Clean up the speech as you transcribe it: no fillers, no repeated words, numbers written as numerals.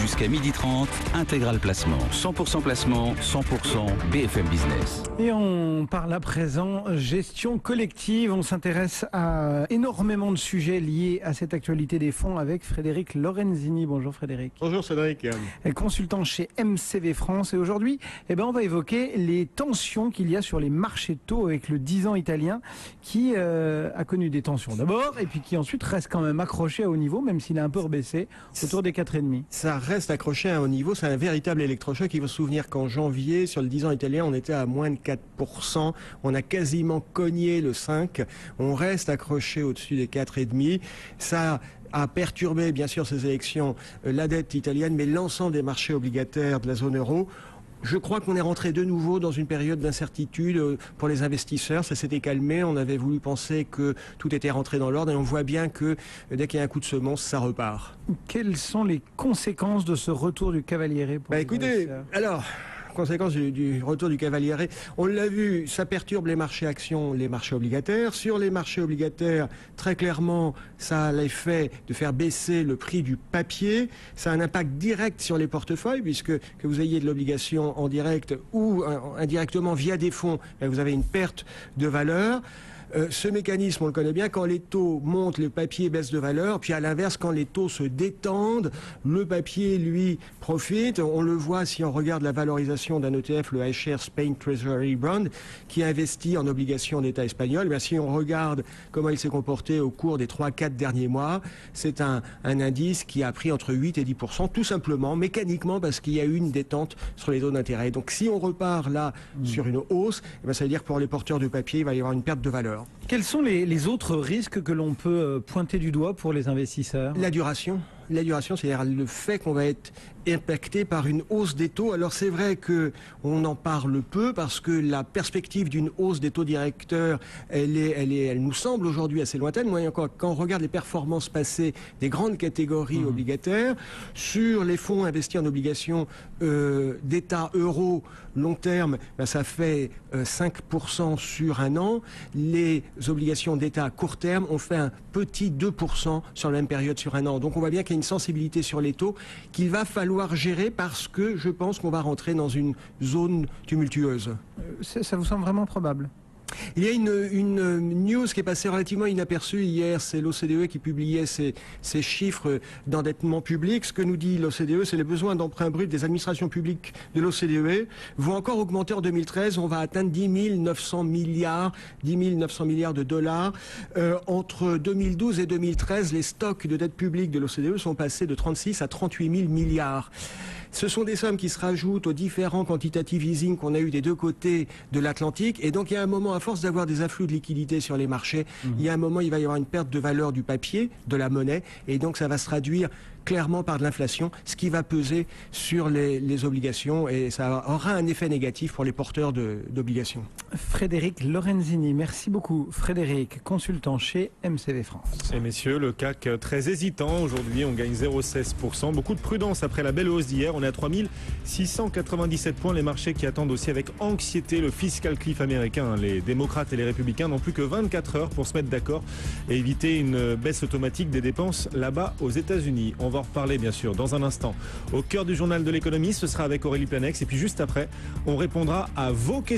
Jusqu'à 12h30, Intégral Placement. 100% placement, 100% BFM Business. Et on parle à présent gestion collective. On s'intéresse à énormément de sujets liés à cette actualité des fonds avec Frédéric Lorenzini. Bonjour Frédéric. Bonjour Cédric. Consultant chez MCV France. Et aujourd'hui, on va évoquer les tensions qu'il y a sur les marchés de taux avec le 10 ans italien qui a connu des tensions d'abord et puis qui ensuite reste quand même accroché à haut niveau, même s'il a un peu rebaissé autour des 4,5. Ça reste accroché à haut niveau, c'est un véritable électrochoc. Il faut se souvenir qu'en janvier, sur le 10 ans italien, on était à moins de 4%. On a quasiment cogné le 5. On reste accroché au-dessus des 4,5. Ça a perturbé, bien sûr, ces élections, la dette italienne, mais l'ensemble des marchés obligataires de la zone euro. Je crois qu'on est rentré de nouveau dans une période d'incertitude pour les investisseurs. Ça s'était calmé. On avait voulu penser que tout était rentré dans l'ordre et on voit bien que dès qu'il y a un coup de semonce, ça repart. Quelles sont les conséquences de ce retour du Cavaliere pour écoutez, alors, conséquence du retour du Cavaliere, on l'a vu, ça perturbe les marchés actions, les marchés obligataires. Sur les marchés obligataires, très clairement, ça a l'effet de faire baisser le prix du papier. Ça a un impact direct sur les portefeuilles, puisque que vous ayez de l'obligation en direct ou indirectement via des fonds, vous avez une perte de valeur. Ce mécanisme, on le connaît bien, quand les taux montent, le papier baisse de valeur, puis à l'inverse, quand les taux se détendent, le papier, lui, profite. On le voit si on regarde la valorisation d'un ETF, le iShares Spain Treasury Bond, qui investit en obligations d'État espagnol. Si on regarde comment il s'est comporté au cours des 3-4 derniers mois, c'est un indice qui a pris entre 8 et 10%, tout simplement, mécaniquement, parce qu'il y a eu une détente sur les taux d'intérêt. Donc si on repart là sur une hausse, ça veut dire que pour les porteurs de papier, il va y avoir une perte de valeur. Quels sont les autres risques que l'on peut pointer du doigt pour les investisseurs ? La duration. La duration, c'est-à-dire le fait qu'on va être impacté par une hausse des taux. Alors c'est vrai que on en parle peu parce que la perspective d'une hausse des taux directeurs, elle nous semble aujourd'hui assez lointaine. Moi, quand on regarde les performances passées des grandes catégories obligataires, sur les fonds investis en obligations d'État euro long terme, ça fait 5% sur un an. Les obligations d'État à court terme ont fait un petit 2% sur la même période sur un an. Donc on voit bien qu'il y a une sensibilité sur les taux qu'il va falloir gérer parce que je pense qu'on va rentrer dans une zone tumultueuse. Ça vous semble vraiment probable ? Il y a une news qui est passée relativement inaperçue hier, c'est l'OCDE qui publiait ses chiffres d'endettement public. Ce que nous dit l'OCDE, c'est les besoins d'emprunt brut des administrations publiques de l'OCDE vont encore augmenter en 2013. On va atteindre 10 900 milliards de dollars. Entre 2012 et 2013, les stocks de dette publique de l'OCDE sont passés de 36 à 38 000 milliards. Ce sont des sommes qui se rajoutent aux différents quantitative easing qu'on a eu des deux côtés de l'Atlantique. Et donc, il y a un moment, à force d'avoir des afflux de liquidités sur les marchés, il y a un moment, il va y avoir une perte de valeur du papier, de la monnaie. Et donc, ça va se traduire clairement par de l'inflation, ce qui va peser sur les obligations. Et ça aura un effet négatif pour les porteurs d'obligations. Frédéric Lorenzini, merci beaucoup. Frédéric, consultant chez MCV France. Et messieurs, le CAC très hésitant. Aujourd'hui, on gagne 0,16%. Beaucoup de prudence après la belle hausse d'hier. On est à 3697 points. Les marchés qui attendent aussi avec anxiété le fiscal cliff américain. Les démocrates et les républicains n'ont plus que 24 heures pour se mettre d'accord et éviter une baisse automatique des dépenses là-bas aux États-Unis. On va en reparler bien sûr dans un instant. Au cœur du journal de l'économie, ce sera avec Aurélie Planex. Et puis juste après, on répondra à vos questions.